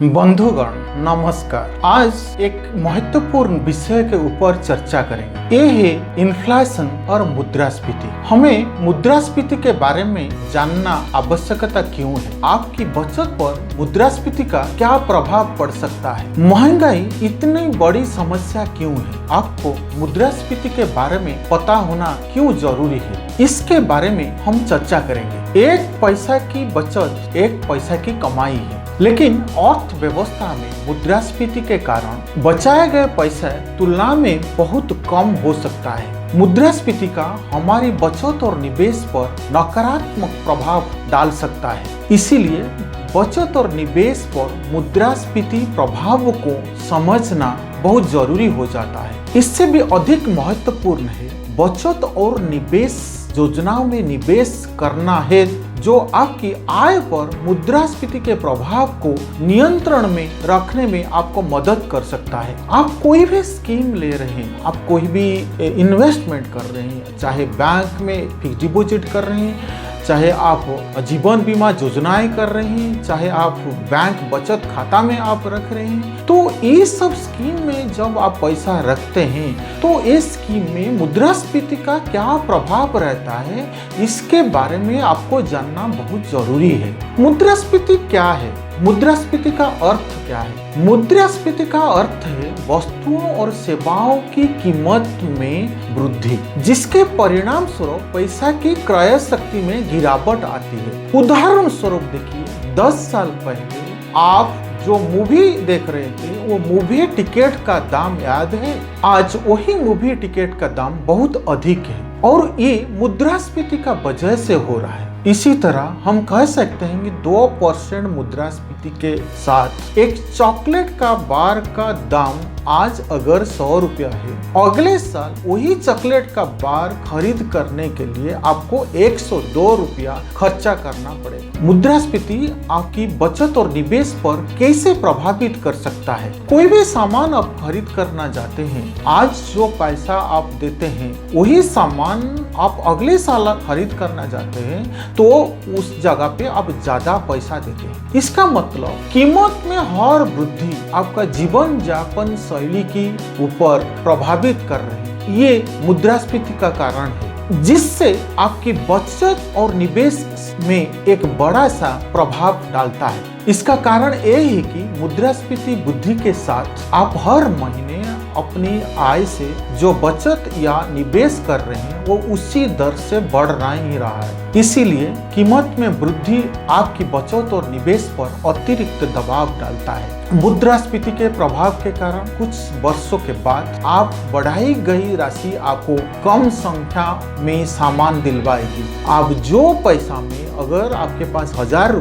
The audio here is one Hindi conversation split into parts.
बंधुगण नमस्कार। आज एक महत्वपूर्ण विषय के ऊपर चर्चा करेंगे। ये है इन्फ्लेशन और मुद्रास्फीति। हमें मुद्रास्फीति के बारे में जानना आवश्यकता क्यों है? आपकी बचत पर मुद्रास्फीति का क्या प्रभाव पड़ सकता है? महंगाई इतनी बड़ी समस्या क्यों है? आपको मुद्रास्फीति के बारे में पता होना क्यों जरूरी है? इसके बारे में हम चर्चा करेंगे। एक पैसा की बचत एक पैसा की कमाई है, लेकिन अर्थव्यवस्था में मुद्रास्फीति के कारण बचाए गए पैसे तुलना में बहुत कम हो सकता है। मुद्रास्फीति का हमारी बचत और निवेश पर नकारात्मक प्रभाव डाल सकता है। इसीलिए बचत और निवेश पर मुद्रास्फीति प्रभाव को समझना बहुत जरूरी हो जाता है। इससे भी अधिक महत्वपूर्ण है बचत और निवेश योजनाओं में निवेश करना है जो आपकी आय पर मुद्रास्फीति के प्रभाव को नियंत्रण में रखने में आपको मदद कर सकता है। आप कोई भी स्कीम ले रहे हैं, आप कोई भी इन्वेस्टमेंट कर रहे हैं, चाहे बैंक में फिक्स डिपॉजिट कर रहे हैं, चाहे आप जीवन बीमा योजनाएं कर रहे हैं, चाहे आप बैंक बचत खाता में आप रख रहे हैं, तो ये सब स्कीम में जब आप पैसा रखते हैं तो इस स्कीम में मुद्रास्फीति का क्या प्रभाव रहता है, इसके बारे में आपको जानना बहुत जरूरी है। मुद्रास्फीति क्या है? मुद्रास्फीति का अर्थ क्या है? मुद्रास्फीति का अर्थ है वस्तुओं और सेवाओं की कीमत में वृद्धि, जिसके परिणाम स्वरूप पैसा की क्रय शक्ति में गिरावट आती है। उदाहरण स्वरूप देखिए, 10 साल पहले आप जो मूवी देख रहे थे वो मूवी टिकट का दाम याद है? आज वही मूवी टिकट का दाम बहुत अधिक है और ये मुद्रास्फीति का वजह से हो रहा है। इसी तरह हम कह सकते हैं कि 2% मुद्रास्फीति के साथ एक चॉकलेट का बार का दाम आज अगर 100 रुपया है, अगले साल वही चॉकलेट का बार खरीद करने के लिए आपको 102 रुपया खर्चा करना पड़ेगा। मुद्रास्फीति आपकी बचत और निवेश पर कैसे प्रभावित कर सकता है? कोई भी सामान आप खरीद करना चाहते हैं, आज जो पैसा आप देते हैं वही सामान आप अगले साल खरीद करना चाहते हैं तो उस जगह पे आप ज्यादा पैसा देते हैं। इसका मतलब कीमत में हर वृद्धि आपका जीवन यापन शैली के ऊपर प्रभावित कर रही है। ये मुद्रास्फीति का कारण है, जिससे आपकी बचत और निवेश में एक बड़ा सा प्रभाव डालता है। इसका कारण ये है कि मुद्रास्फीति वृद्धि के साथ आप हर महीने अपनी आय से जो बचत या निवेश कर रहे हैं वो उसी दर से बढ़ ही रहा है। इसीलिए कीमत में वृद्धि आपकी बचत और निवेश पर अतिरिक्त दबाव डालता है। मुद्रास्फीति के प्रभाव के कारण कुछ वर्षों के बाद आप बढ़ाई गई राशि आपको कम संख्या में सामान दिलवाएगी। आप जो पैसा में अगर आपके पास 1000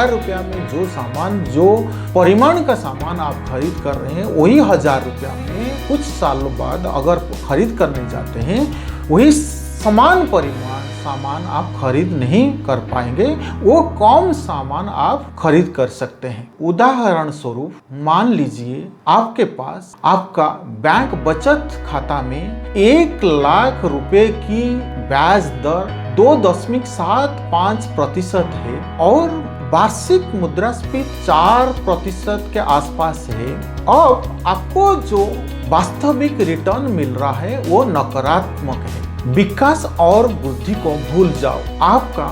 रुपया में जो सामान, जो परिमाण का सामान आप खरीद कर रहे हैं, वही 1000 रुपया में कुछ सालों बाद अगर खरीद करने जाते हैं, वही समान परिमाण सामान आप खरीद नहीं कर पाएंगे, वो कम सामान आप खरीद कर सकते हैं। उदाहरण स्वरूप मान लीजिए आपके पास आपका बैंक बचत खाता में 1 लाख रुपए की ब्याज दर 2.75% है और वार्षिक मुद्रास्फीति 4% के आसपास है। अब आपको जो वास्तविक रिटर्न मिल रहा है वो नकारात्मक है। विकास और वृद्धि को भूल जाओ। आपका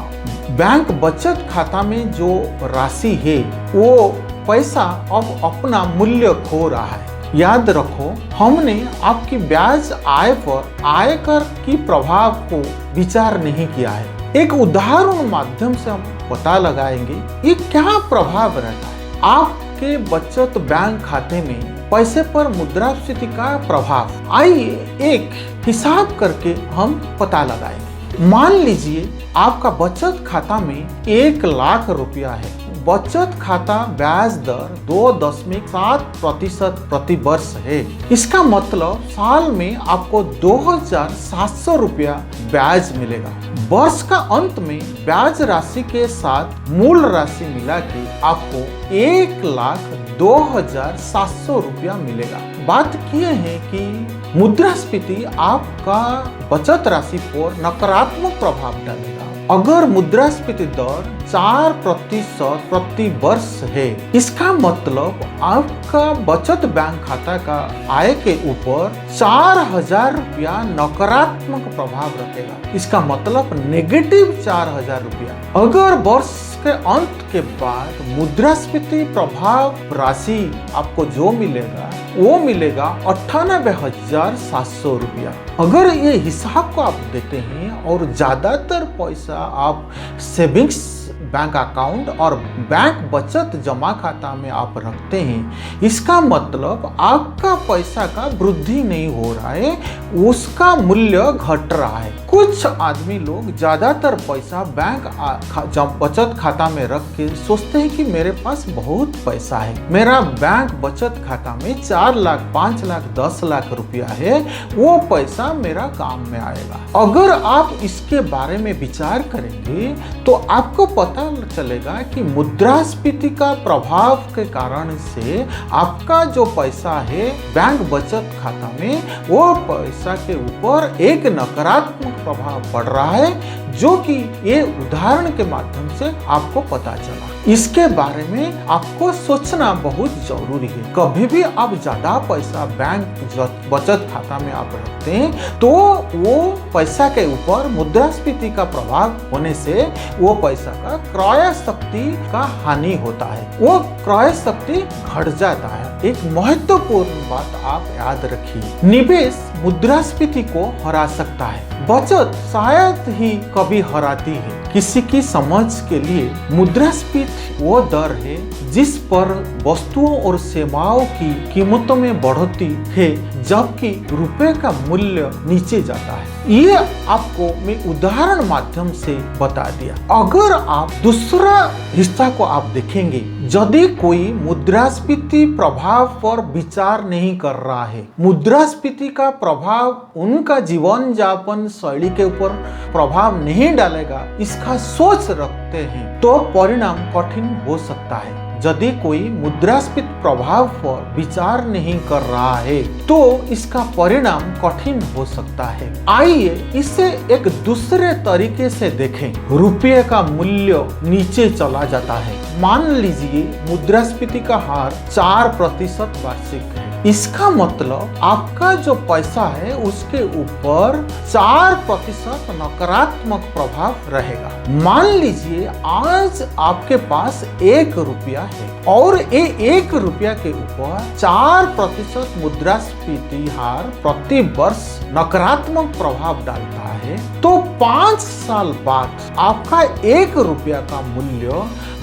बैंक बचत खाता में जो राशि है वो पैसा अब अपना मूल्य खो रहा है। याद रखो, हमने आपकी ब्याज आय पर आयकर की प्रभाव को विचार नहीं किया है। एक उदाहरण माध्यम से हम पता लगाएंगे ये क्या प्रभाव रहता है। आपके बचत बैंक खाते में पैसे पर मुद्रास्फीति का प्रभाव, आइए एक हिसाब करके हम पता लगाएंगे। मान लीजिए आपका बचत खाता में 1 लाख रुपया है। बचत खाता ब्याज दर 2.7% प्रति वर्ष है। इसका मतलब साल में आपको 2700 रुपया ब्याज मिलेगा। वर्ष का अंत में ब्याज राशि के साथ मूल राशि मिला के आपको 1,02,700 रुपया मिलेगा। बात यह है कि मुद्रास्फीति आपका बचत राशि पर नकारात्मक प्रभाव डालेगा अगर मुद्रास्फीति दर 4% प्रति वर्ष है, इसका मतलब आपका बचत बैंक खाता का आय के ऊपर 4,000 रुपया नकारात्मक प्रभाव रखेगा। इसका मतलब नेगेटिव 4,000 रुपया। अगर वर्ष के अंत के बाद मुद्रास्फीति प्रभाव राशि आपको जो मिलेगा वो मिलेगा 98,700 रुपया। अगर ये हिसाब को आप देते हैं और ज़्यादातर पैसा आप सेविंग्स बैंक अकाउंट और बैंक बचत जमा खाता में आप रखते हैं, इसका मतलब आपका पैसा का वृद्धि नहीं हो रहा है, उसका मूल्य घट रहा है। कुछ आदमी लोग ज़्यादातर पैसा बैंक बचत खाता में रख के सोचते हैं कि मेरे पास बहुत पैसा है, मेरा बैंक बचत खाता में 4 लाख 5 लाख 10 लाख रुपया है, वो पैसा मेरा काम में आएगा। अगर आप इसके बारे में विचार करेंगे तो आपको पता चलेगा कि मुद्रास्फीति का प्रभाव के कारण से आपका जो पैसा है बैंक बचत खाता में, वो पैसा के ऊपर एक नकारात्मक प्रभाव पड़ रहा है, जो कि ये उदाहरण के माध्यम से आपको पता चला। इसके बारे में आपको सोचना बहुत जरूरी है। कभी भी आप ज्यादा पैसा बैंक बचत खाता में आप रखते हैं तो वो पैसा के ऊपर मुद्रास्फीति का प्रभाव होने से वो पैसा का क्रय शक्ति का हानि होता है, वो क्रय शक्ति घट जाता है। एक महत्वपूर्ण बात आप याद रखिए, निवेश मुद्रास्फीति को हरा सकता है, बचत शायद ही कभी हराती है। किसी की समझ के लिए मुद्रास्फीति वो दर है जिस पर वस्तुओं और सेवाओं की कीमतों में बढ़ोतरी है जबकि रुपए का मूल्य नीचे जाता है। ये आपको मैं उदाहरण माध्यम से बता दिया। अगर आप दूसरा हिस्सा को आप देखेंगे, यदि कोई मुद्रास्फीति प्रभाव पर विचार नहीं कर रहा है, मुद्रास्फीति का प्रभाव उनका जीवन यापन शैली के ऊपर प्रभाव नहीं डालेगा, इसका सोच रखते हैं, तो परिणाम कठिन हो सकता है। यदि कोई मुद्रास्फीति प्रभाव पर विचार नहीं कर रहा है तो इसका परिणाम कठिन हो सकता है। आइए इसे एक दूसरे तरीके से देखें। रुपये का मूल्य नीचे चला जाता है। मान लीजिए मुद्रास्फीति का हार 4% वार्षिक है, इसका मतलब आपका जो पैसा है उसके ऊपर 4% नकारात्मक प्रभाव रहेगा। मान लीजिए आज आपके पास 1 रुपया है और ये 1 रुपया के ऊपर 4% मुद्रास्फीति हार प्रति वर्ष नकारात्मक प्रभाव डालता है, तो 5 साल बाद आपका 1 रुपया का मूल्य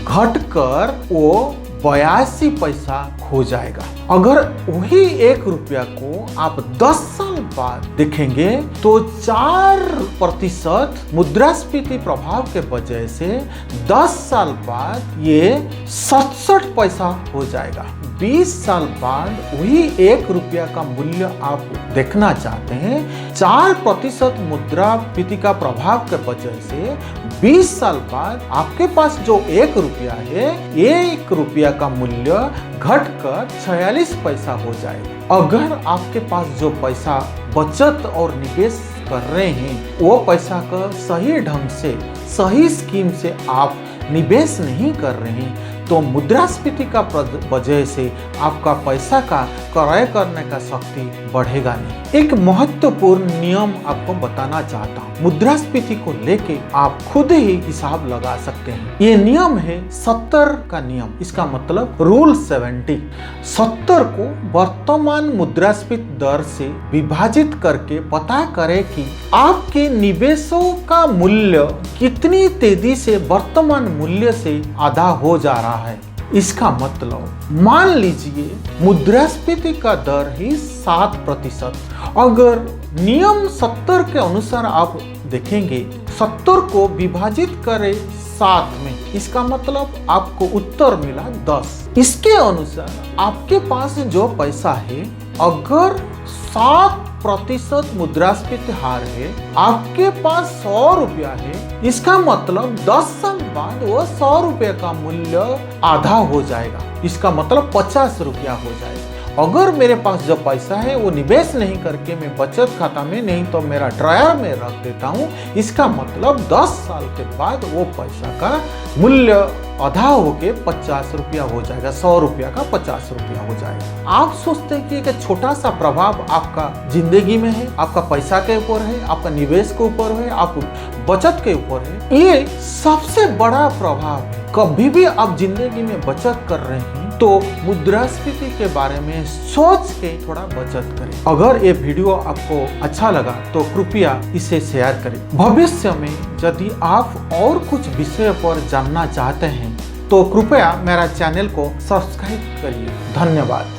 घटकर वो 82 पैसा हो जाएगा। अगर वही 1 रुपया को आप 10 साल बाद देखेंगे तो 4% मुद्रास्फीति प्रभाव के वजह से 10 साल बाद ये 67 पैसा हो जाएगा। 20 साल बाद वही 1 रुपया का मूल्य आप देखना चाहते हैं, 4% मुद्रास्फीति का प्रभाव के वजह से 20 साल बाद आपके पास जो 1 रुपया है, 1 रुपया का मूल्य घटकर 46 पैसा हो जाएगा। अगर आपके पास जो पैसा बचत और निवेश कर रहे हैं वो पैसा का सही ढंग से सही स्कीम से आप निवेश नहीं कर रहे हैं तो मुद्रास्फीति का वजह से आपका पैसा का क्रय करने का शक्ति बढ़ेगा नहीं। एक महत्वपूर्ण नियम आपको बताना चाहता हूँ, मुद्रास्फीति को लेके आप खुद ही हिसाब लगा सकते हैं। ये नियम है 70 का नियम। इसका मतलब रूल 70। 70 को वर्तमान मुद्रास्फीति दर से विभाजित करके पता करें कि आपके निवेशों का मूल्य कितनी तेजी से वर्तमान मूल्य से आधा हो जा रहा है। इसका मतलब मान लीजिए मुद्रास्फीति का दर ही 7%। अगर नियम 70 के अनुसार आप देखेंगे, 70 को विभाजित करें 7 में, इसका मतलब आपको उत्तर मिला 10। इसके अनुसार आपके पास जो पैसा है, अगर 7% मुद्रास्फीति हार है, आपके पास 100 रुपया है, इसका मतलब 10 साल बाद वो 100 रुपये का मूल्य आधा हो जाएगा। इसका मतलब 50 रुपया हो जाएगा। अगर मेरे पास जो पैसा है वो निवेश नहीं करके मैं बचत खाता में नहीं तो मेरा ड्रायर में रख देता हूँ, इसका मतलब 10 साल के बाद वो पैसा का मूल्य आधा होके 50 रुपया हो जाएगा, 100 रुपया का 50 रुपया हो जाएगा। आप सोचते हैं कि एक छोटा सा प्रभाव आपका जिंदगी में है, आपका पैसा के ऊपर है, आपका निवेश के ऊपर है, आप बचत के ऊपर है, ये सबसे बड़ा प्रभाव है। कभी भी आप जिंदगी में बचत कर रहे हैं तो मुद्रास्फीति के बारे में सोच के थोड़ा बचत करें। अगर ये वीडियो आपको अच्छा लगा तो कृपया इसे शेयर करें। भविष्य में यदि आप और कुछ विषय पर जानना चाहते हैं तो कृपया मेरा चैनल को सब्सक्राइब करिए। धन्यवाद।